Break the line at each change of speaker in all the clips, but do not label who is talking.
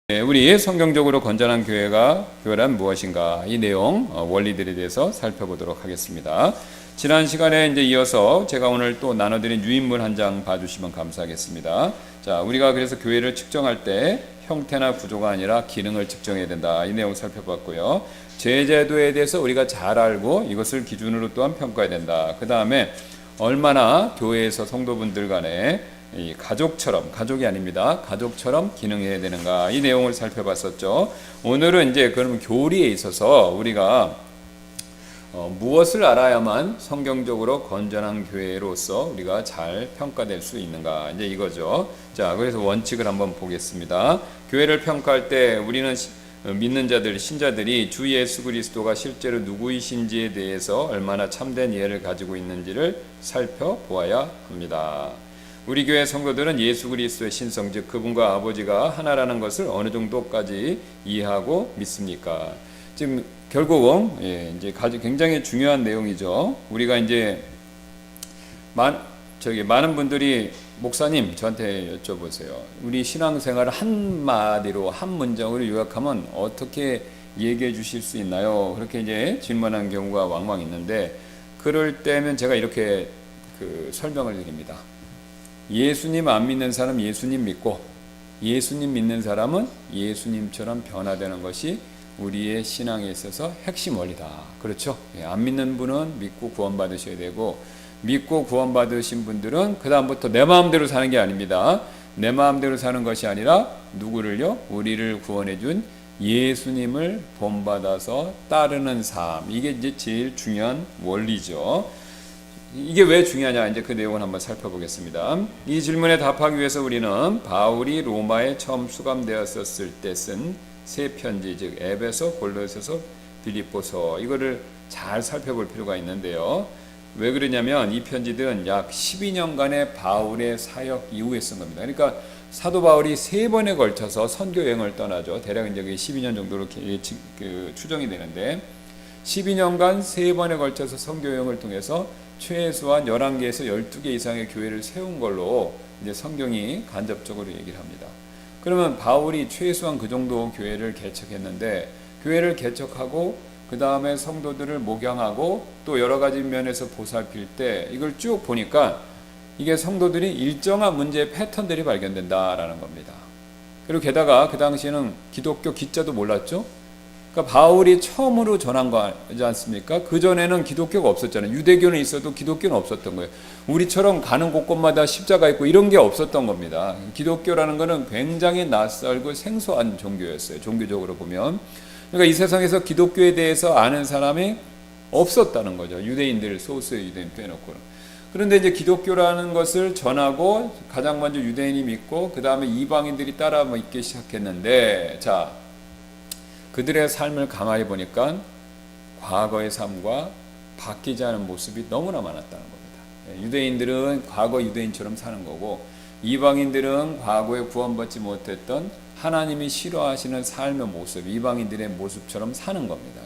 우리 성경적으로 건전한 교회란 무엇인가? 이 내용, 원리들에 대해서 살펴보도록 하겠습니다. 지난 시간에 이제 이어서 제가 오늘 또 나눠드린 유인물 한 장 봐주시면 감사하겠습니다. 자, 우리가 그래서 교회를 측정할 때 형태나 구조가 아니라 기능을 측정해야 된다. 이 내용 살펴봤고요. 제재도에 대해서 우리가 잘 알고 이것을 기준으로 또한 평가해야 된다. 그 다음에 얼마나 교회에서 성도분들 간에 이 가족이 아닙니다. 가족처럼 기능해야 되는가, 이 내용을 살펴봤었죠. 오늘은 이제 그럼 교리에 있어서 우리가 무엇을 알아야만 성경적으로 건전한 교회로서 우리가 잘 평가될 수 있는가, 이제 이거죠. 자, 그래서 원칙을 한번 보겠습니다. 교회를 평가할 때 우리는 믿는 자들, 신자들이 주 예수 그리스도가 실제로 누구이신지에 대해서 얼마나 참된 이해를 가지고 있는지를 살펴보아야 합니다. 우리 교회 성도들은 예수 그리스도의 신성, 즉 그분과 아버지가 하나라는 것을 어느 정도까지 이해하고 믿습니까? 지금 결국은 이제 굉장히 중요한 내용이죠. 우리가 이제 많은 분들이 목사님 저한테 여쭤보세요. 우리 신앙생활을 한마디로 한 문장으로 요약하면 어떻게 얘기해 주실 수 있나요? 그렇게 이제 질문하는 경우가 왕왕 있는데, 그럴 때면 제가 이렇게 설명을 드립니다. 예수님 안 믿는 사람 예수님 믿고, 예수님 믿는 사람은 예수님처럼 변화되는 것이 우리의 신앙에 있어서 핵심 원리다. 그렇죠? 안 믿는 분은 믿고 구원받으셔야 되고, 믿고 구원받으신 분들은 그 다음부터 내 마음대로 사는 게 아닙니다. 내 마음대로 사는 것이 아니라 누구를요? 우리를 구원해 준 예수님을 본받아서 따르는 삶. 이게 이제 제일 중요한 원리죠. 이게 왜 중요하냐, 이제 그 내용을 한번 살펴보겠습니다. 이 질문에 답하기 위해서 우리는 바울이 로마에 처음 수감되었을 때 쓴 세 편지, 즉 에베소, 골로새서, 빌립보서, 이거를 잘 살펴볼 필요가 있는데요. 왜 그러냐면 이 편지들은 약 12년간의 바울의 사역 이후에 쓴 겁니다. 그러니까 사도 바울이 3번에 걸쳐서 선교 여행을 떠나죠. 대략 이제 12년 정도로 추정이 되는데, 12년간 3번에 걸쳐서 선교 여행을 통해서 최소한 11개에서 12개 이상의 교회를 세운 걸로 이제 성경이 간접적으로 얘기를 합니다. 그러면 바울이 최소한 그 정도 교회를 개척했는데, 교회를 개척하고 그 다음에 성도들을 목양하고 또 여러 가지 면에서 보살필 때 이걸 쭉 보니까 이게 성도들이 일정한 문제의 패턴들이 발견된다라는 겁니다. 그리고 게다가 그 당시에는 기독교 기자도 몰랐죠. 그러니까 바울이 처음으로 전한 거지 않습니까? 그 전에는 기독교가 없었잖아요. 유대교는 있어도 기독교는 없었던 거예요. 우리처럼 가는 곳곳마다 십자가 있고 이런 게 없었던 겁니다. 기독교라는 거는 굉장히 낯설고 생소한 종교였어요. 종교적으로 보면. 그러니까 이 세상에서 기독교에 대해서 아는 사람이 없었다는 거죠. 유대인들, 소수의 유대인 빼놓고. 그런데 이제 기독교라는 것을 전하고 가장 먼저 유대인이 믿고 그 다음에 이방인들이 따라 믿기 시작했는데, 자, 그들의 삶을 가만히 보니까 과거의 삶과 바뀌지 않은 모습이 너무나 많았다는 겁니다. 유대인들은 과거 유대인처럼 사는 거고, 이방인들은 과거에 구원받지 못했던 하나님이 싫어하시는 삶의 모습, 이방인들의 모습처럼 사는 겁니다.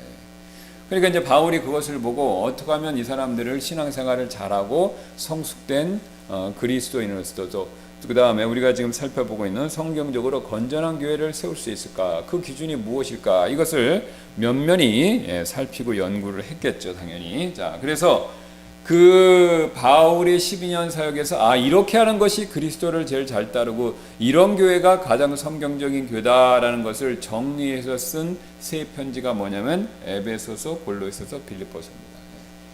그러니까 이제 바울이 그것을 보고 어떻게 하면 이 사람들을 신앙생활을 잘하고 성숙된 그리스도인으로서도, 그 다음에 우리가 지금 살펴보고 있는 성경적으로 건전한 교회를 세울 수 있을까? 그 기준이 무엇일까? 이것을 면면히 살피고 연구를 했겠죠, 당연히. 자, 그래서 그 바울의 12년 사역에서 이렇게 하는 것이 그리스도를 제일 잘 따르고 이런 교회가 가장 성경적인 교회다라는 것을 정리해서 쓴 세 편지가 뭐냐면 에베소서, 골로새서, 빌립보서입니다.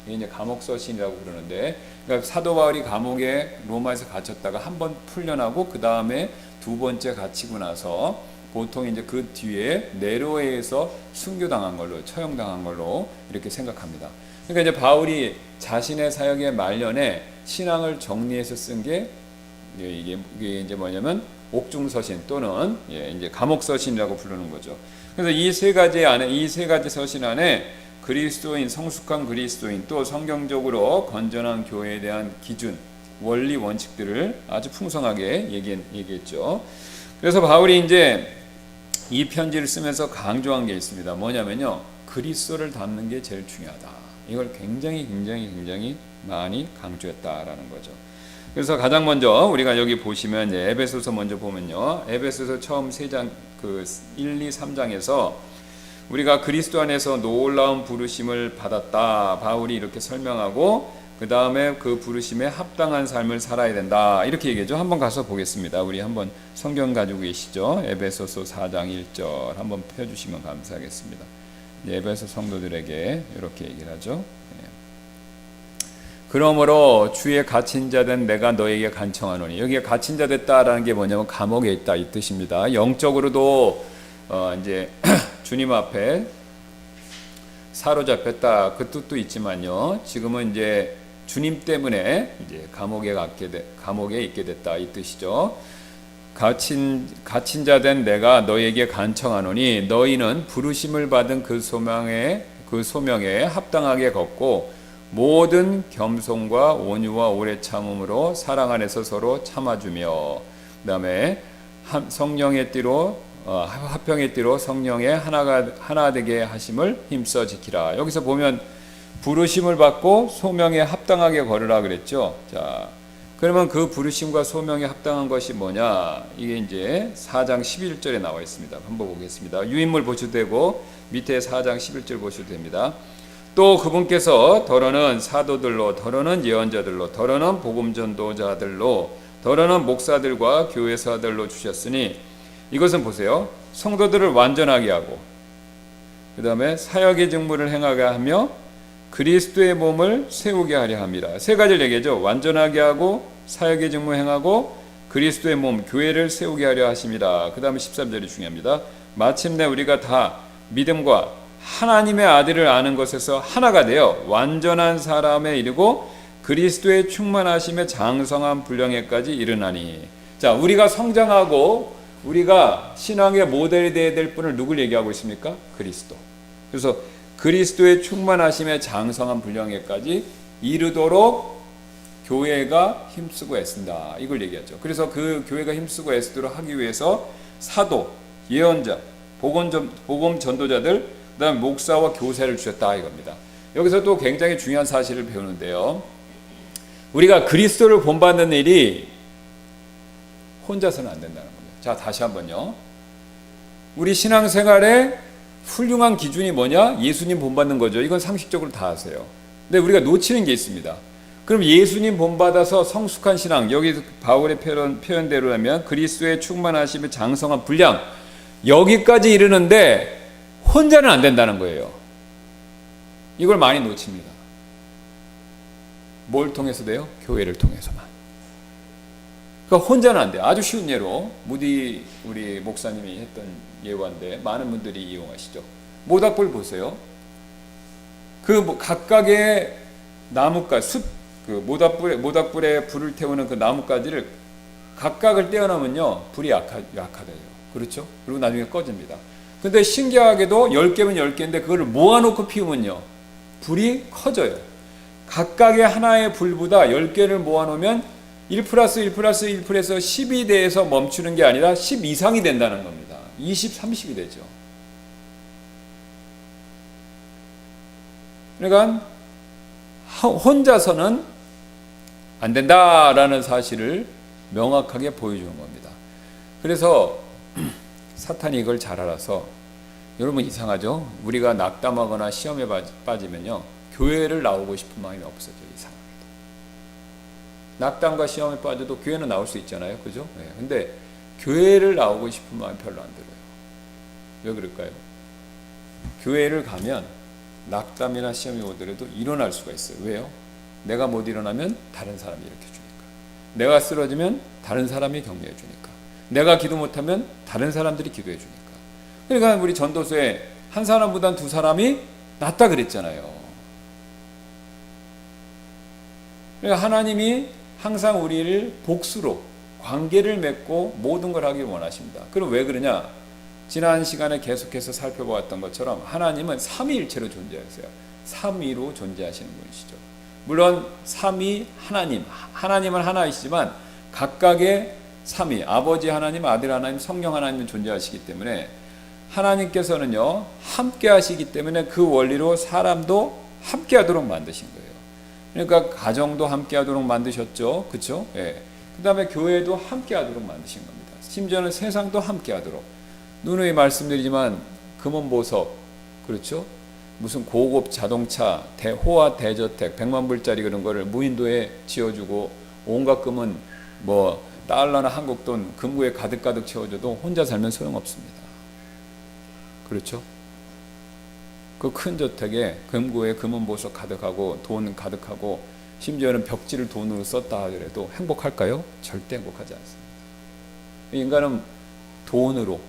이게 이제 감옥서신이라고 그러는데, 그러니까 사도 바울이 감옥에 로마에서 갇혔다가 한 번 풀려나고 그 다음에 두 번째 갇히고 나서 보통 이제 그 뒤에 네로에서 순교당한 걸로, 처형당한 걸로 이렇게 생각합니다. 그러니까 이제 바울이 자신의 사역의 말년에 신앙을 정리해서 쓴 게 이게 이제 뭐냐면 옥중서신 또는 이제 감옥서신이라고 부르는 거죠. 그래서 이 세 가지 서신 안에 그리스도인, 성숙한 그리스도인, 또 성경적으로 건전한 교회에 대한 기준, 원리, 원칙들을 아주 풍성하게 얘기했죠. 그래서 바울이 이제 이 편지를 쓰면서 강조한 게 있습니다. 뭐냐면요, 그리스도를 닮는 게 제일 중요하다. 이걸 굉장히 많이 강조했다라는 거죠. 그래서 가장 먼저 우리가 여기 보시면 에베소서 먼저 보면요. 에베소서 처음 3장 1, 2, 3장에서 우리가 그리스도 안에서 놀라운 부르심을 받았다. 바울이 이렇게 설명하고 그 다음에 그 부르심에 합당한 삶을 살아야 된다. 이렇게 얘기하죠. 한번 가서 보겠습니다. 우리 한번 성경 가지고 계시죠? 에베소서 4장 1절 한번 펴주시면 감사하겠습니다. 에베소 성도들에게 이렇게 얘기를 하죠. 그러므로 주의 갇힌 자 된 내가 너에게 간청하노니, 여기에 갇힌 자 됐다라는 게 뭐냐면 감옥에 있다 이 뜻입니다. 영적으로도 이제 주님 앞에 사로잡혔다 그 뜻도 있지만요. 지금은 이제 주님 때문에 이제 감옥에 있게 됐다 이 뜻이죠. 갇힌 자 된 내가 너에게 간청하노니 너희는 부르심을 받은 그 소명에 합당하게 걷고 모든 겸손과 온유와 오래 참음으로 사랑 안에서 서로 참아주며, 그다음에 성령의 띠로 화평의 띠로 성령의 하나 되게 하심을 힘써 지키라. 여기서 보면 부르심을 받고 소명에 합당하게 걸으라 그랬죠. 자, 그러면 그 부르심과 소명에 합당한 것이 뭐냐? 이게 이제 4장 11절에 나와 있습니다. 한번 보겠습니다. 유인물 보셔도 되고 밑에 4장 11절 보셔도 됩니다. 또 그분께서 더러는 사도들로, 더러는 예언자들로, 더러는 복음 전도자들로, 더러는 목사들과 교회사들로 주셨으니, 이것은 보세요. 성도들을 완전하게 하고 그 다음에 사역의 직무를 행하게 하며 그리스도의 몸을 세우게 하려 합니다. 세 가지를 얘기하죠. 완전하게 하고 사역의 직무 행하고 그리스도의 몸 교회를 세우게 하려 하십니다. 그 다음에 13절이 중요합니다. 마침내 우리가 다 믿음과 하나님의 아들을 아는 것에서 하나가 되어 완전한 사람에 이르고 그리스도의 충만하심에 장성한 분량에까지 이르나니. 자, 우리가 성장하고 우리가 신앙의 모델이 되어야 될 분을 누굴 얘기하고 있습니까? 그리스도. 그래서 그리스도의 충만하심에 장성한 분량에까지 이르도록 교회가 힘쓰고 애쓴다. 이걸 얘기하죠. 그래서 그 교회가 힘쓰고 애쓰도록 하기 위해서 사도, 예언자, 복음 전도자들, 그 다음에 목사와 교사를 주셨다 이겁니다. 여기서 또 굉장히 중요한 사실을 배우는데요. 우리가 그리스도를 본받는 일이 혼자서는 안 된다는 겁니다. 자, 다시 한번요. 우리 신앙생활에 훌륭한 기준이 뭐냐? 예수님 본받는 거죠. 이건 상식적으로 다 아세요. 근데 우리가 놓치는 게 있습니다. 그럼 예수님 본받아서 성숙한 신앙, 여기 바울의 표현대로라면 그리스도의 충만하심의 장성한 분량, 여기까지 이르는데 혼자는 안 된다는 거예요. 이걸 많이 놓칩니다. 뭘 통해서 돼요? 교회를 통해서만. 그러니까 혼자는 안 돼요. 아주 쉬운 예로 무디 우리 목사님이 했던 예화인데 많은 분들이 이용하시죠. 모닥불 보세요. 그 각각의 나뭇가지, 그 모닥불에 불을 태우는 그 나뭇가지를 각각을 떼어놓으면요 불이 약하대요. 그렇죠? 그리고 나중에 꺼집니다. 근데 신기하게도 10개면 10개인데 그걸 모아놓고 피우면요 불이 커져요. 각각의 하나의 불보다 10개를 모아놓으면 1+1+1+1에서 10이 돼서 멈추는 게 아니라 10 이상이 된다는 겁니다. 20, 30이 되죠. 그러니까 혼자서는 안 된다라는 사실을 명확하게 보여주는 겁니다. 그래서 사탄이 이걸 잘 알아서, 여러분 이상하죠? 우리가 낙담하거나 시험에 빠지면요 교회를 나오고 싶은 마음이 없어져요. 이상하게도 낙담과 시험에 빠져도 교회는 나올 수 있잖아요, 그죠? 네. 근데 교회를 나오고 싶은 마음이 별로 안 들어요. 왜 그럴까요? 교회를 가면 낙담이나 시험이 오더라도 일어날 수가 있어요. 왜요? 내가 못 일어나면 다른 사람이 일으켜주니까, 내가 쓰러지면 다른 사람이 격려해주니까, 내가 기도 못하면 다른 사람들이 기도해주니까. 그러니까 우리 전도서에 한 사람보단 두 사람이 낫다 그랬잖아요. 그러니까 하나님이 항상 우리를 복수로 관계를 맺고 모든 걸 하길 원하십니다. 그럼 왜 그러냐? 지난 시간에 계속해서 살펴보았던 것처럼 하나님은 삼위일체로 존재하세요. 삼위로 존재하시는 분이시죠. 물론 삼위 하나님은 하나이시지만 각각의 삼위, 아버지 하나님, 아들 하나님, 성령 하나님은 존재하시기 때문에 함께 하시기 때문에 그 원리로 사람도 함께 하도록 만드신 거예요. 그러니까 가정도 함께하도록 만드셨죠, 그렇죠? 예. 그다음에 교회도 함께하도록 만드신 겁니다. 심지어는 세상도 함께하도록. 누누이 말씀드리지만 금은보석, 그렇죠? 무슨 고급 자동차, 호화 대저택, 100만 불짜리 그런 거를 무인도에 지어주고 온갖 금은 뭐 달러나 한국 돈 금고에 가득가득 채워줘도 혼자 살면 소용없습니다. 그렇죠? 그 큰 저택에 금고에 금은보석 가득하고 돈 가득하고 심지어는 벽지를 돈으로 썼다 하더라도 행복할까요? 절대 행복하지 않습니다. 인간은 돈으로,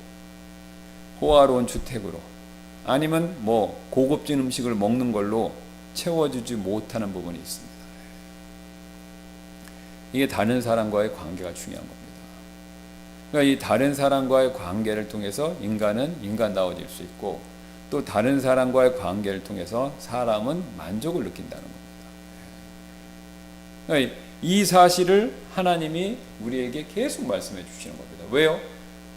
호화로운 주택으로, 아니면 뭐 고급진 음식을 먹는 걸로 채워주지 못하는 부분이 있습니다. 이게 다른 사람과의 관계가 중요한 겁니다. 그러니까 이 다른 사람과의 관계를 통해서 인간은 인간다워질 수 있고, 또 다른 사람과의 관계를 통해서 사람은 만족을 느낀다는 겁니다. 그러니까 이 사실을 하나님이 우리에게 계속 말씀해 주시는 겁니다. 왜요?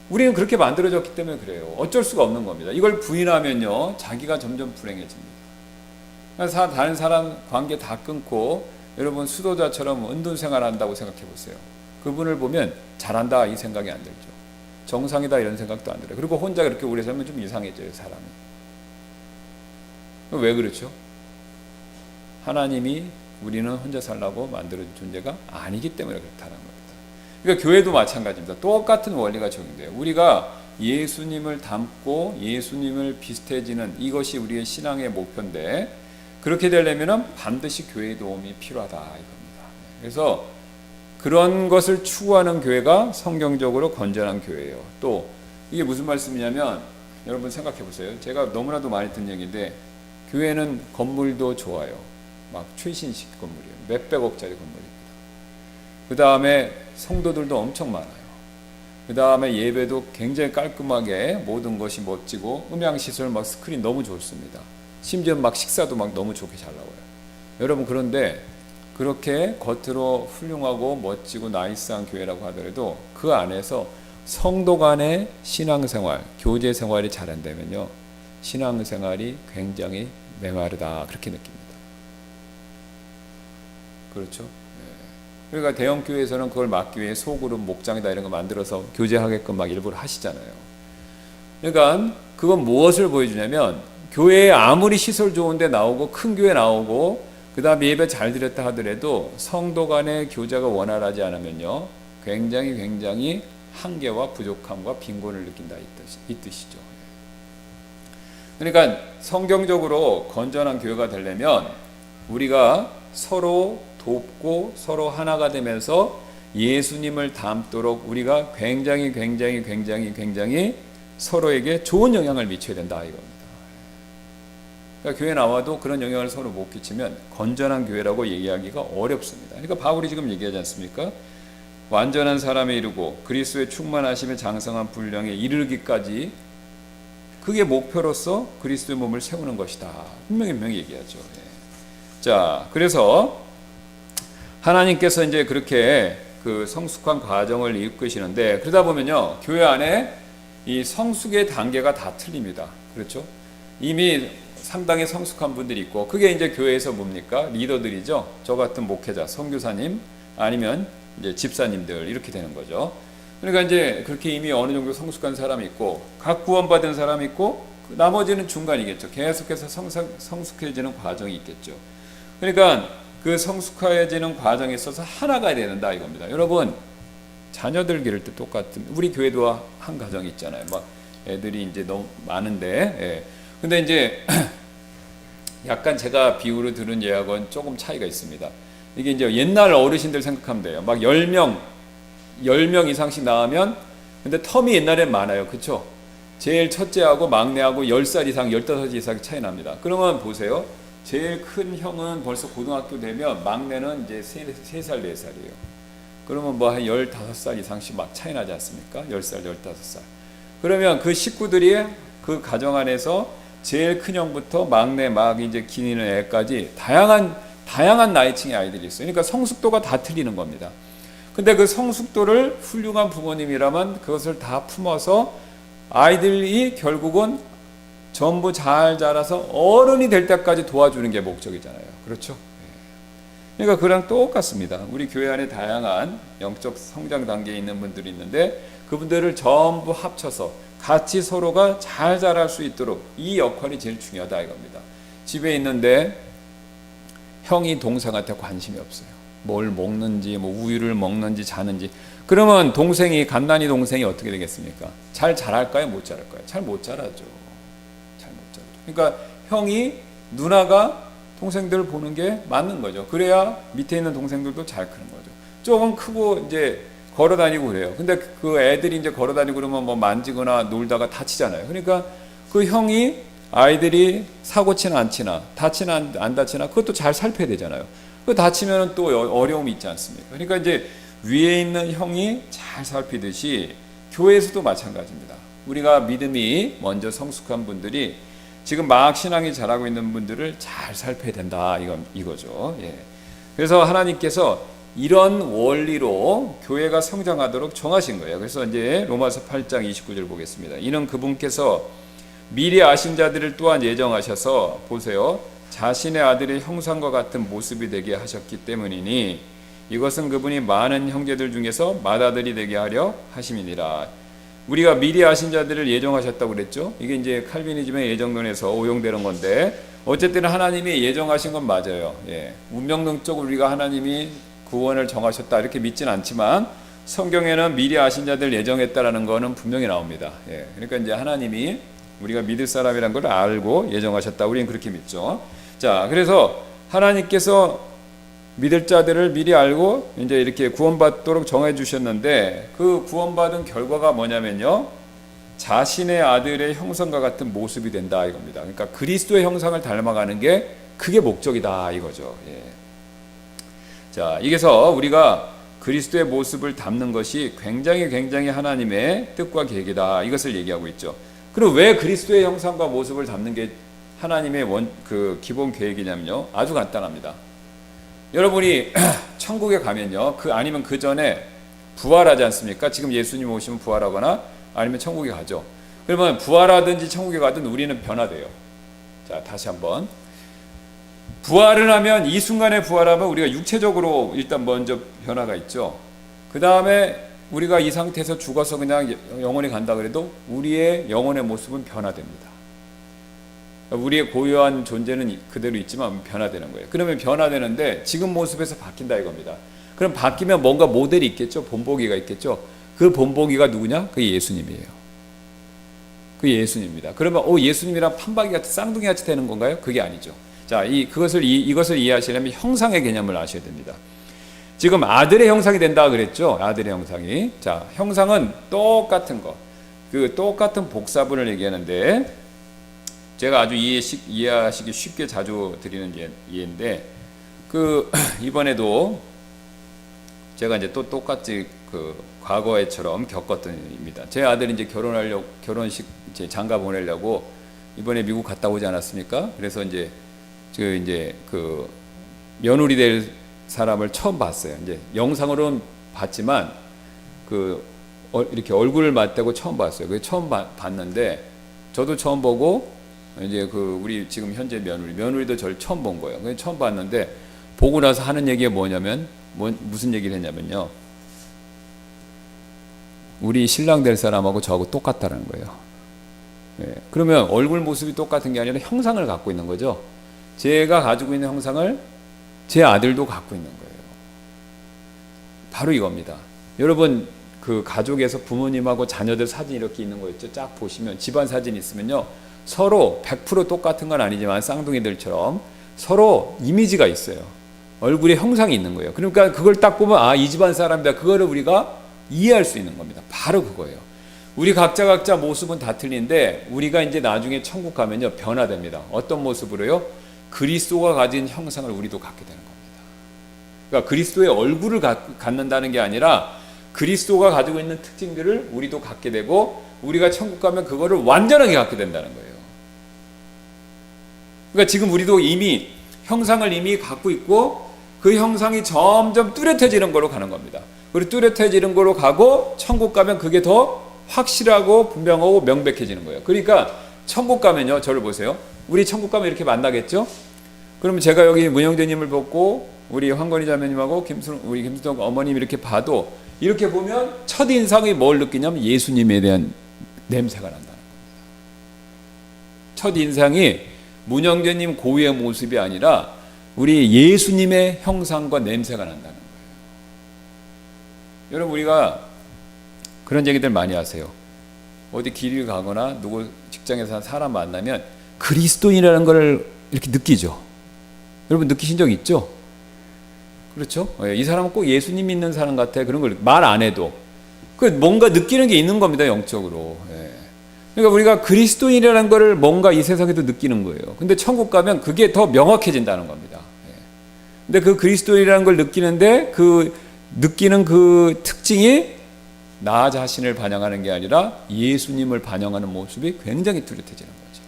우리는 그렇게 만들어졌기 때문에 그래요. 어쩔 수가 없는 겁니다. 이걸 부인하면요, 자기가 점점 불행해집니다. 그러니까 다른 사람 관계 다 끊고 여러분 수도자처럼 은둔생활 한다고 생각해 보세요. 그분을 보면 잘한다 이 생각이 안 들죠. 정상이다 이런 생각도 안 들어요. 그리고 혼자 그렇게 오래 살면 좀 이상해져요, 사람이. 왜 그렇죠? 하나님이 우리는 혼자 살라고 만들어준 존재가 아니기 때문에 그렇다는 겁니다. 그러니까 교회도 마찬가지입니다. 똑같은 원리가 적용돼요. 우리가 예수님을 닮고 예수님을 비슷해지는 이것이 우리의 신앙의 목표인데, 그렇게 되려면 반드시 교회의 도움이 필요하다 이겁니다. 그래서 그런 것을 추구하는 교회가 성경적으로 건전한 교회예요. 또 이게 무슨 말씀이냐면, 여러분 생각해 보세요. 제가 너무나도 많이 듣는 얘기인데, 교회는 건물도 좋아요. 막 최신식 건물이에요. 몇백억짜리 건물입니다. 그 다음에 성도들도 엄청 많아요. 그 다음에 예배도 굉장히 깔끔하게 모든 것이 멋지고, 음향시설 막 스크린 너무 좋습니다. 심지어 막 식사도 막 너무 좋게 잘 나와요. 여러분, 그런데 그렇게 겉으로 훌륭하고 멋지고 나이스한 교회라고 하더라도 그 안에서 성도 간의 신앙생활, 교제생활이 잘 안 되면요, 신앙생활이 굉장히 메마르다 그렇게 느낍니다. 그렇죠? 그러니까 대형 교회에서는 그걸 막기 위해 소그룹, 목장이다 이런 거 만들어서 교제하게끔 막 일부러 하시잖아요. 그러니까 그건 무엇을 보여주냐면, 교회에 아무리 시설 좋은데 나오고 큰 교회 나오고 그 다음에 예배 잘 드렸다 하더라도 성도 간의 교제가 원활하지 않으면요, 굉장히 한계와 부족함과 빈곤을 느낀다 이 뜻이죠. 그러니까 성경적으로 건전한 교회가 되려면 우리가 서로 돕고 서로 하나가 되면서 예수님을 닮도록 우리가 굉장히 서로에게 좋은 영향을 미쳐야 된다 이겁니다. 그러니까 교회 나와도 그런 영향을 서로 못 끼치면 건전한 교회라고 얘기하기가 어렵습니다. 그러니까 바울이 지금 얘기하지 않습니까? 완전한 사람에 이르고 그리스도의 충만하심에 장성한 분량에 이르기까지, 그게 목표로서 그리스도의 몸을 세우는 것이다. 분명히 얘기하죠. 자, 그래서 하나님께서 이제 그렇게 그 성숙한 과정을 이끄시는데, 그러다 보면요, 교회 안에 이 성숙의 단계가 다 틀립니다. 그렇죠? 이미 상당히 성숙한 분들이 있고, 그게 이제 교회에서 뭡니까? 리더들이죠. 저 같은 목회자, 선교사님, 아니면 이제 집사님들, 이렇게 되는 거죠. 그러니까 이제 그렇게 이미 어느 정도 성숙한 사람이 있고, 각 구원받은 사람이 있고, 나머지는 중간이겠죠. 계속해서 성숙해지는 과정이 있겠죠. 그러니까 그 성숙해지는 과정에 있어서 하나가 된다 이겁니다. 여러분, 자녀들 기를 때 똑같은, 우리 교회도 한 가정이 있잖아요. 막 애들이 이제 너무 많은데, 예. 근데 이제 약간 제가 비유로 들은 예하고는 조금 차이가 있습니다. 이게 이제 옛날 어르신들 생각하면 돼요. 막 10명 이상씩 낳으면, 근데 텀이 옛날엔 많아요. 그쵸? 제일 첫째하고 막내하고 10살 이상, 15살 이상 차이 납니다. 그러면 보세요. 제일 큰 형은 벌써 고등학교 되면 막내는 이제 3살, 4살이에요. 그러면 뭐 한 15살 이상씩 막 차이 나지 않습니까? 10살, 15살. 그러면 그 식구들이 그 가정 안에서 제일 큰 형부터 막내 막 이제 기니는 애까지 다양한 나이층의 아이들이 있어요. 그러니까 성숙도가 다 틀리는 겁니다. 근데 그 성숙도를 훌륭한 부모님이라면 그것을 다 품어서 아이들이 결국은 전부 잘 자라서 어른이 될 때까지 도와주는 게 목적이잖아요. 그렇죠? 그러니까 그랑 똑같습니다. 우리 교회 안에 다양한 영적 성장 단계에 있는 분들이 있는데 그분들을 전부 합쳐서 같이 서로가 잘 자랄 수 있도록 이 역할이 제일 중요하다 이겁니다. 집에 있는데 형이 동생한테 관심이 없어요. 뭘 먹는지, 뭐 우유를 먹는지 자는지. 그러면 동생이 갓난이 동생이 어떻게 되겠습니까? 잘 자랄까요? 못 자랄까요? 잘 못 자라죠. 잘 못 자라죠. 그러니까 형이 누나가 동생들을 보는 게 맞는 거죠. 그래야 밑에 있는 동생들도 잘 크는 거죠. 조금 크고 이제 걸어 다니고 그래요. 근데 그 애들이 이제 걸어 다니고 그러면 뭐 만지거나 놀다가 다치잖아요. 그러니까 그 형이 아이들이 사고 치나 안 치나, 다치나 안 다치나 그것도 잘 살펴야 되잖아요. 그 다치면 또 어려움이 있지 않습니까? 그러니까 이제 위에 있는 형이 잘 살피듯이 교회에서도 마찬가지입니다. 우리가 믿음이 먼저 성숙한 분들이 지금 막 신앙이 자라고 있는 분들을 잘 살펴야 된다 이거죠. 예. 그래서 하나님께서 이런 원리로 교회가 성장하도록 정하신 거예요. 그래서 이제 로마서 8장 29절 보겠습니다. 이는 그분께서 미리 아신 자들을 또한 예정하셔서 보세요. 자신의 아들의 형상과 같은 모습이 되게 하셨기 때문이니 이것은 그분이 많은 형제들 중에서 맏아들이 되게 하려 하심이니라. 우리가 미리 아신 자들을 예정하셨다고 그랬죠. 이게 이제 칼비니즘의 예정론에서 오용되는 건데 어쨌든 하나님이 예정하신 건 맞아요. 예. 운명론적으로 우리가 하나님이 구원을 정하셨다 이렇게 믿지는 않지만 성경에는 미리 아신 자들 예정했다라는 거는 분명히 나옵니다. 예. 그러니까 이제 하나님이 우리가 믿을 사람이란 걸 알고 예정하셨다. 우리는 그렇게 믿죠. 자, 그래서 하나님께서 믿을 자들을 미리 알고 이제 이렇게 구원받도록 정해 주셨는데 그 구원받은 결과가 뭐냐면요. 자신의 아들의 형상과 같은 모습이 된다 이겁니다. 그러니까 그리스도의 형상을 닮아가는 게 그게 목적이다 이거죠. 예. 자, 이게서 우리가 그리스도의 모습을 담는 것이 굉장히 하나님의 뜻과 계획이다. 이것을 얘기하고 있죠. 그럼 왜 그리스도의 형상과 모습을 담는 게 하나님의 기본 계획이냐면요. 아주 간단합니다. 여러분이 천국에 가면요. 아니면 그 전에 부활하지 않습니까? 지금 예수님 오시면 부활하거나 아니면 천국에 가죠. 그러면 부활하든지 천국에 가든 우리는 변화돼요. 자, 다시 한번. 부활을 하면 이 순간에 부활하면 우리가 육체적으로 일단 먼저 변화가 있죠. 그 다음에 우리가 이 상태에서 죽어서 그냥 영원히 간다 그래도 우리의 영혼의 모습은 변화됩니다. 우리의 고유한 존재는 그대로 있지만 변화되는 거예요. 그러면 변화되는데 지금 모습에서 바뀐다 이겁니다. 그럼 바뀌면 뭔가 모델이 있겠죠. 본보기가 있겠죠. 그 본보기가 누구냐? 그게 예수님이에요. 그게 예수님입니다. 그러면 예수님이랑 판박이 같은 쌍둥이 같이 되는 건가요? 그게 아니죠. 자, 이것을 이해하시려면 형상의 개념을 아셔야 됩니다. 지금 아들의 형상이 된다 그랬죠. 아들의 형상이. 자, 형상은 똑같은 거. 그 똑같은 복사분을 얘기하는데 제가 아주 이해하시기 쉽게 자주 드리는 예인데 이번에도 제가 이제 또 똑같이 과거에처럼 겪었던 일입니다. 제 아들이 이제 결혼식 이제 장가 보내려고 이번에 미국 갔다 오지 않았습니까? 그래서 이제 며느리 될 사람을 처음 봤어요. 이제 영상으로는 봤지만 이렇게 얼굴을 맞대고 처음 봤어요. 그 처음 봤는데 저도 처음 보고 이제 우리 지금 현재 며느리도 저를 처음 본 거예요. 그래서 처음 봤는데 보고 나서 하는 얘기가 뭐냐면 무슨 얘기를 했냐면요. 우리 신랑 될 사람하고 저하고 똑같다는 거예요. 네. 그러면 얼굴 모습이 똑같은 게 아니라 형상을 갖고 있는 거죠. 제가 가지고 있는 형상을 제 아들도 갖고 있는 거예요. 바로 이겁니다. 여러분 가족에서 부모님하고 자녀들 사진 이렇게 있는 거 있죠. 쫙 보시면 집안 사진 있으면요. 서로 100% 똑같은 건 아니지만 쌍둥이들처럼 서로 이미지가 있어요. 얼굴에 형상이 있는 거예요. 그러니까 그걸 딱 보면 이 집안 사람이다. 그거를 우리가 이해할 수 있는 겁니다. 바로 그거예요. 우리 각자 모습은 다 틀린데 우리가 이제 나중에 천국 가면요. 변화됩니다. 어떤 모습으로요? 그리스도가 가진 형상을 우리도 갖게 되는 겁니다. 그러니까 그리스도의 얼굴을 갖는다는 게 아니라 그리스도가 가지고 있는 특징들을 우리도 갖게 되고 우리가 천국 가면 그거를 완전하게 갖게 된다는 거예요. 그러니까 지금 우리도 이미 형상을 이미 갖고 있고 그 형상이 점점 뚜렷해지는 거로 가는 겁니다. 그리고 뚜렷해지는 거로 가고 천국 가면 그게 더 확실하고 분명하고 명백해지는 거예요. 그러니까 천국 가면요. 저를 보세요. 우리 천국 가면 이렇게 만나겠죠? 그러면 제가 여기 문영재님을 보고 우리 황건희 자매님하고 우리 김순옥 어머님 이렇게 봐도 이렇게 보면 첫 인상이 뭘 느끼냐면 예수님에 대한 냄새가 난다는 겁니다. 첫 인상이 문영재님 고유의 모습이 아니라 우리 예수님의 형상과 냄새가 난다는 거예요. 여러분, 우리가 그런 얘기들 많이 하세요. 어디 길을 가거나 누구 직장에서 사람 만나면 그리스도인이라는 걸 이렇게 느끼죠. 여러분 느끼신 적 있죠? 그렇죠? 이 사람은 꼭 예수님 믿는 사람 같아. 그런 걸 말 안 해도 그 뭔가 느끼는 게 있는 겁니다, 영적으로. 그러니까 우리가 그리스도인이라는 걸 뭔가 이 세상에도 느끼는 거예요. 근데 천국 가면 그게 더 명확해진다는 겁니다. 근데 그 그리스도인이라는 걸 느끼는데 그 느끼는 그 특징이 나 자신을 반영하는 게 아니라 예수님을 반영하는 모습이 굉장히 뚜렷해지는 거죠.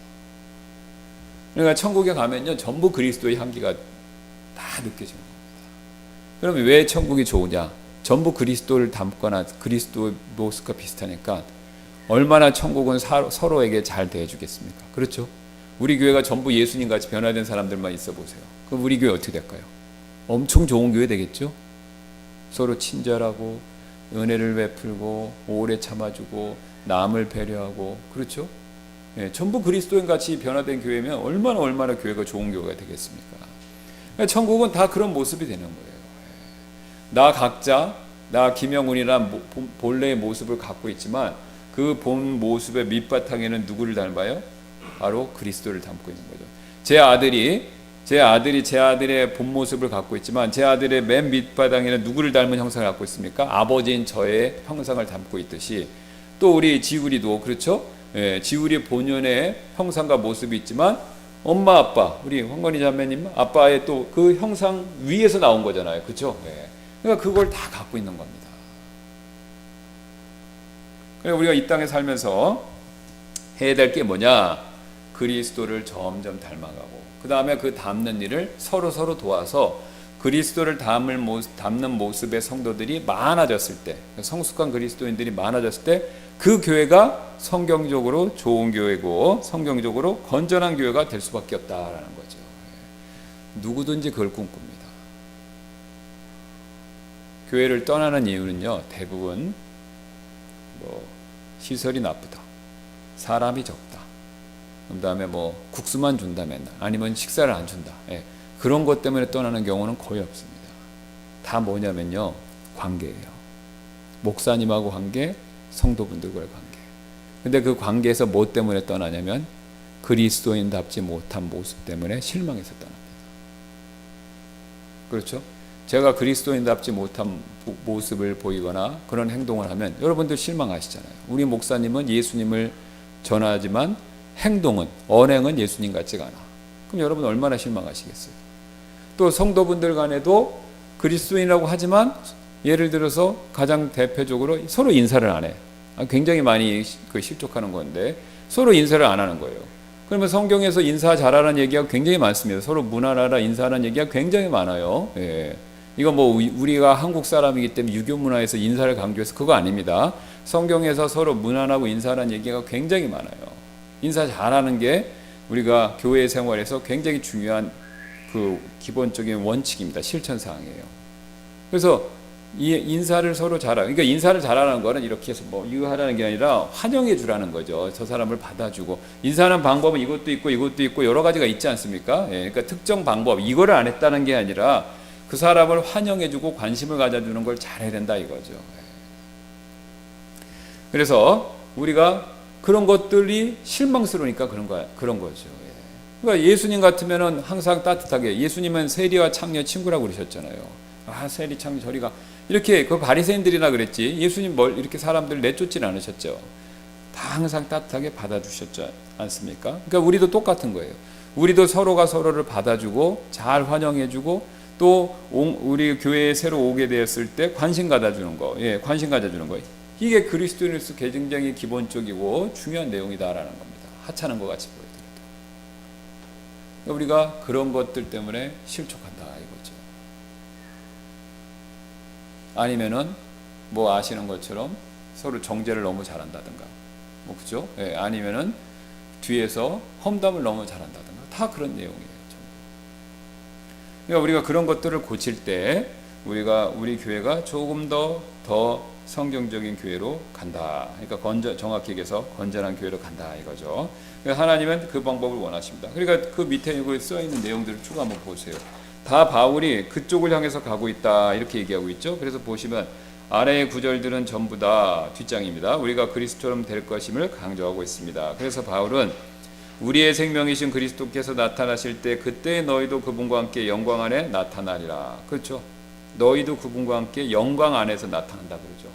그러니까 천국에 가면요, 전부 그리스도의 향기가 다 느껴지는 겁니다. 그러면 왜 천국이 좋으냐? 전부 그리스도를 담거나 그리스도의 모습과 비슷하니까 얼마나 천국은 서로에게 잘 대해주겠습니까? 그렇죠? 우리 교회가 전부 예수님 같이 변화된 사람들만 있어 보세요. 그럼 우리 교회 어떻게 될까요? 엄청 좋은 교회 되겠죠? 서로 친절하고 은혜를 베풀고 오래 참아주고 남을 배려하고, 그렇죠? 전부 그리스도인 같이 변화된 교회면 얼마나 교회가 좋은 교회가 되겠습니까? 그러니까 천국은 다 그런 모습이 되는 거예요. 나 각자, 나 김영훈이란 본래의 모습을 갖고 있지만 그 본 모습의 밑바탕에는 누구를 닮아요? 바로 그리스도를 담고 있는 거죠. 제 아들이 제 아들의 본 모습을 갖고 있지만 제 아들의 맨 밑바닥에는 누구를 닮은 형상을 갖고 있습니까? 아버지인 저의 형상을 담고 있듯이 또 우리 지우리도 그렇죠? 지우리 본연의 형상과 모습이 있지만 엄마 아빠 우리 황건희 자매님 아빠의 또 그 형상 위에서 나온 거잖아요, 그렇죠? 그러니까 그걸 다 갖고 있는 겁니다. 그러니까 우리가 이 땅에 살면서 해야 될 게 뭐냐? 그리스도를 점점 닮아가고 그 다음에 그 닮는 일을 서로 도와서 그리스도를 닮는 모습의 성도들이 많아졌을 때, 성숙한 그리스도인들이 많아졌을 때 그 교회가 성경적으로 좋은 교회고 성경적으로 건전한 교회가 될 수밖에 없다라는 거죠. 누구든지 그걸 꿈꿉니다. 교회를 떠나는 이유는요, 대부분 시설이 나쁘다, 사람이 적다, 그 다음에 국수만 준다 맨날, 아니면 식사를 안 준다, 그런 것 때문에 떠나는 경우는 거의 없습니다. 다 뭐냐면요, 관계예요. 목사님하고 관계, 성도분들과의 관계. 근데 그 관계에서 뭐 때문에 떠나냐면 그리스도인답지 못한 모습 때문에 실망해서 떠납니다. 그렇죠? 제가 그리스도인답지 못한 모습을 보이거나 그런 행동을 하면 여러분들 실망하시잖아요. 우리 목사님은 예수님을 전하지만 행동은, 언행은 예수님 같지가 않아. 그럼 여러분 얼마나 실망하시겠어요? 또 성도분들 간에도 그리스도인이라고 하지만 예를 들어서 가장 대표적으로 서로 인사를 안 해. 굉장히 많이 실족하는 건데 서로 인사를 안 하는 거예요. 그러면 성경에서 인사 잘하라는 얘기가 굉장히 많습니다. 서로 문화라라 인사하는 얘기가 굉장히 많아요. 이거 우리가 한국 사람이기 때문에 유교 문화에서 인사를 강조해서 그거 아닙니다. 성경에서 서로 문안하고 인사하는 얘기가 굉장히 많아요. 인사 잘하는 게 우리가 교회 생활에서 굉장히 중요한 그 기본적인 원칙입니다. 실천사항이에요. 그래서 이 인사를 서로 그러니까 인사를 잘하는 거는 이렇게 해서 이거 하라는 게 아니라 환영해 주라는 거죠. 저 사람을 받아주고, 인사하는 방법은 이것도 있고 여러 가지가 있지 않습니까? 그러니까 특정 방법, 이거를 안 했다는 게 아니라 그 사람을 환영해주고 관심을 가져주는 걸 잘해야 된다 이거죠. 그래서 우리가 그런 것들이 실망스러우니까 그런 거죠. 그러니까 예수님 같으면은 항상 따뜻하게, 예수님은 세리와 창녀 친구라고 그러셨잖아요. 세리 창녀 저리가, 이렇게 그 바리새인들이나 그랬지, 예수님 이렇게 사람들 내쫓지는 않으셨죠. 다 항상 따뜻하게 받아주셨지 않습니까? 그러니까 우리도 똑같은 거예요. 우리도 서로가 서로를 받아주고 잘 환영해주고, 또 우리 교회에 새로 오게 되었을 때 관심 가져주는 거, 이게 그리스도인으로서 굉장히 기본적이고 중요한 내용이다라는 겁니다. 하찮은 것 같이 보여드려도. 그러니까 우리가 그런 것들 때문에 실족한다 이거죠. 아니면은 아시는 것처럼 서로 정죄를 너무 잘한다든가, 그죠? 아니면은 뒤에서 험담을 너무 잘한다든가, 다 그런 내용이에요. 그러니까 우리가 그런 것들을 고칠 때 우리 교회가 조금 더 성경적인 교회로 간다. 그러니까 정확히 얘기해서 건전한 교회로 간다 이거죠. 그러니까 하나님은 그 방법을 원하십니다. 그러니까 그 밑에 이거 써 있는 내용들을 쭉 한번 보세요. 다 바울이 그쪽을 향해서 가고 있다 이렇게 얘기하고 있죠. 그래서 보시면 아래의 구절들은 전부 다 뒷장입니다. 우리가 그리스도처럼 될 것임을 강조하고 있습니다. 그래서 바울은 우리의 생명이신 그리스도께서 나타나실 때 그때 너희도 그분과 함께 영광 안에 나타나리라. 그렇죠? 너희도 그분과 함께 영광 안에서 나타난다 그러죠.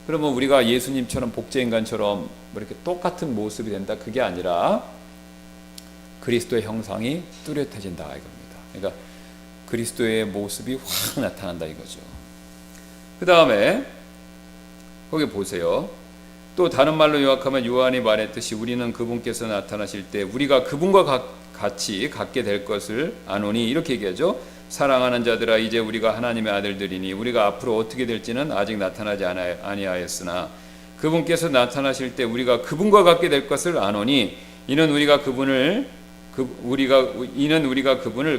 그러면 우리가 예수님처럼 복제인간처럼 뭐 이렇게 똑같은 모습이 된다 그게 아니라 그리스도의 형상이 뚜렷해진다 이겁니다. 그러니까 그리스도의 모습이 확 나타난다 이거죠. 그 다음에 거기 보세요. 또 다른 말로 요약하면 요한이 말했듯이 우리는 그분께서 나타나실 때 우리가 그분과 같이 갖게 될 것을 아노니 이렇게 얘기하죠. 사랑하는 자들아 이제 우리가 하나님의 아들들이니 우리가 앞으로 어떻게 될지는 아직 나타나지 아니하였으나 그분께서 나타나실 때 우리가 그분과 같게 될 것을 아노니 이는 우리가 그분을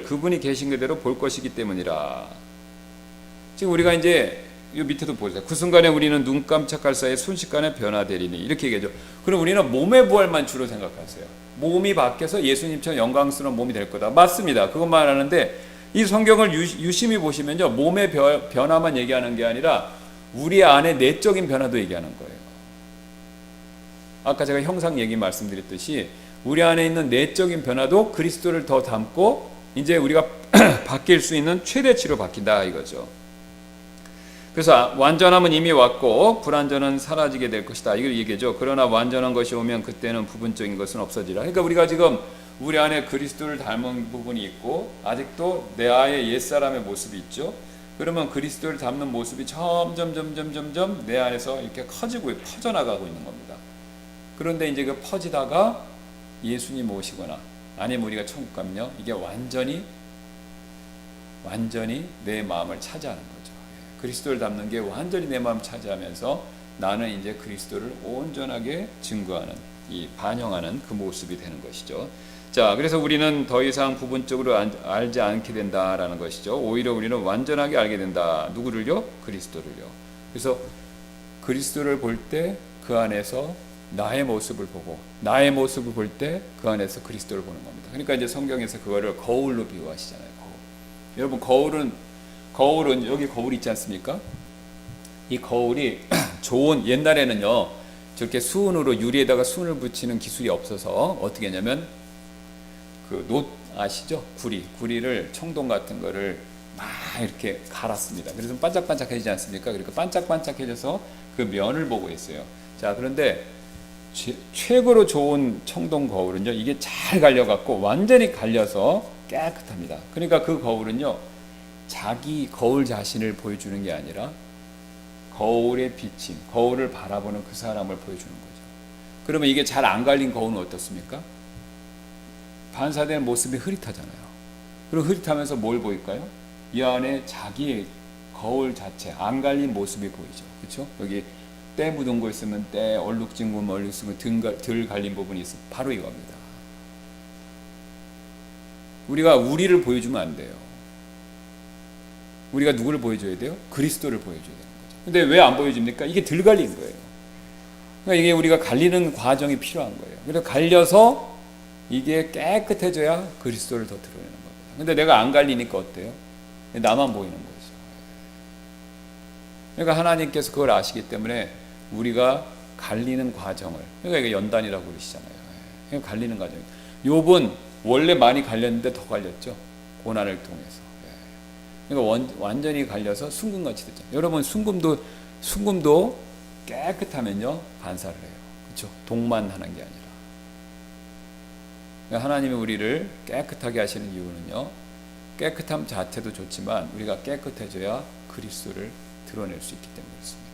그분이 계신 그대로 볼 것이기 때문이라. 지금 우리가 이제 이 밑에도 보세요. 그 순간에 우리는 눈 깜짝할 사이에 순식간에 변화되리니 이렇게 얘기하죠. 그럼 우리는 몸의 부활만 주로 생각하세요. 몸이 바뀌어서 예수님처럼 영광스러운 몸이 될 거다. 맞습니다. 그것만 하는데 이 성경을 유심히 보시면요, 몸의 변화만 얘기하는 게 아니라 우리 안에 내적인 변화도 얘기하는 거예요. 아까 제가 형상 얘기 말씀드렸듯이 우리 안에 있는 내적인 변화도 그리스도를 더 닮고 이제 우리가 바뀔 수 있는 최대치로 바뀐다 이거죠. 그래서 완전함은 이미 왔고 불완전은 사라지게 될 것이다 이걸 얘기하죠. 그러나 완전한 것이 오면 그때는 부분적인 것은 없어지라. 그러니까 우리가 지금 우리 안에 그리스도를 닮은 부분이 있고 아직도 내 안에 옛사람의 모습이 있죠. 그러면 그리스도를 닮는 모습이 점점 내 안에서 이렇게 퍼져나가고 있는 겁니다. 그런데 이제 그 퍼지다가 예수님 오시거나 아니면 우리가 천국 가면요 이게 완전히 내 마음을 차지하는 거죠. 그리스도를 닮는 게 완전히 내 마음을 차지하면서 나는 이제 그리스도를 온전하게 증거하는 반영하는 그 모습이 되는 것이죠. 자, 그래서 우리는 더 이상 부분적으로 알지 않게 된다라는 것이죠. 오히려 우리는 완전하게 알게 된다. 누구를요? 그리스도를요. 그래서 그리스도를 볼 때 그 안에서 나의 모습을 보고 나의 모습을 볼 때 그 안에서 그리스도를 보는 겁니다. 그러니까 이제 성경에서 그거를 거울로 비유하시잖아요. 거울. 여러분 거울은 여기 거울 있지 않습니까? 이 거울이 좋은 옛날에는요 저렇게 수은으로 유리에다가 수은을 붙이는 기술이 없어서 어떻게 했냐면 그 놋 아시죠? 구리를 청동 같은 거를 막 이렇게 갈았습니다. 그래서 반짝반짝해지지 않습니까? 그러니까 반짝반짝해져서 그 면을 보고 있어요. 자, 그런데 최고로 좋은 청동 거울은요 이게 잘 갈려갖고 완전히 갈려서 깨끗합니다. 그러니까 그 거울은요 자기 거울 자신을 보여주는 게 아니라 거울에 비친 거울을 바라보는 그 사람을 보여주는 거죠. 그러면 이게 잘 안 갈린 거울은 어떻습니까? 반사되는 모습이 흐릿하잖아요. 그리고 흐릿하면서 뭘 보일까요? 이 안에 자기의 거울 자체 안 갈린 모습이 보이죠. 그렇죠? 여기 때 묻은 거 있으면 때, 얼룩진 거 있으면 덜 갈린 부분이 있으면 바로 이겁니다. 우리가 우리를 보여주면 안 돼요. 우리가 누구를 보여줘야 돼요? 그리스도를 보여줘야 되는 거죠. 근데 왜 안 보여줍니까? 이게 덜 갈린 거예요. 그러니까 이게 우리가 갈리는 과정이 필요한 거예요. 그래서 갈려서 이게 깨끗해져야 그리스도를 더 드러내는 겁니다. 근데 내가 안 갈리니까 어때요? 나만 보이는 거죠. 그러니까 하나님께서 그걸 아시기 때문에 우리가 갈리는 과정을, 그러니까 이게 연단이라고 그러시잖아요. 그러니까 갈리는 과정. 욥은 원래 많이 갈렸는데 더 갈렸죠. 고난을 통해서. 그러니까 완전히 갈려서 순금같이 됐죠. 여러분 순금도 깨끗하면요 반사를 해요. 그렇죠? 동만 하는 게 아니라. 하나님이 우리를 깨끗하게 하시는 이유는요 깨끗함 자체도 좋지만 우리가 깨끗해져야 그리스도를 드러낼 수 있기 때문에 그렇습니다.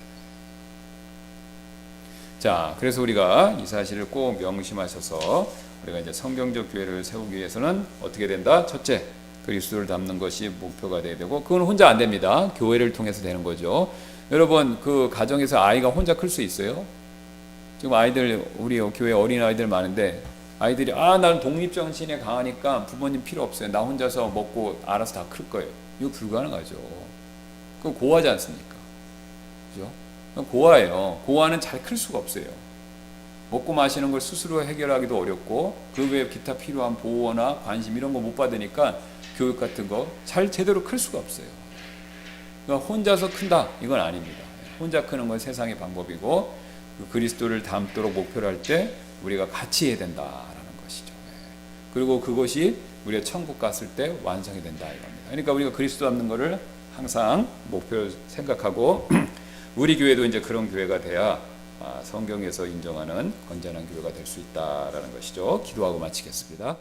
자, 그래서 우리가 이 사실을 꼭 명심하셔서 우리가 이제 성경적 교회를 세우기 위해서는 어떻게 된다? 첫째, 그리스도를 닮는 것이 목표가 돼야 되고 그건 혼자 안 됩니다. 교회를 통해서 되는 거죠. 여러분 그 가정에서 아이가 혼자 클 수 있어요? 지금 우리 교회 어린 아이들 많은데 아이들이 나는 독립정신에 강하니까 부모님 필요 없어요. 나 혼자서 먹고 알아서 다 클 거예요. 이거 불가능하죠. 그건 고아지 않습니까? 그죠? 고아예요. 고아는 잘 클 수가 없어요. 먹고 마시는 걸 스스로 해결하기도 어렵고 그 외에 기타 필요한 보호나 관심 이런 거 못 받으니까 교육 같은 거 잘 제대로 클 수가 없어요. 그러니까 혼자서 큰다 이건 아닙니다. 혼자 크는 건 세상의 방법이고 그리스도를 닮도록 목표로 할 때 우리가 같이 해야 된다라는 것이죠. 그리고 그것이 우리가 천국 갔을 때 완성이 된다 이겁니다. 그러니까 우리가 그리스도 닮는 거를 항상 목표로 생각하고 우리 교회도 이제 그런 교회가 돼야 성경에서 인정하는 건전한 교회가 될 수 있다라는 것이죠. 기도하고 마치겠습니다.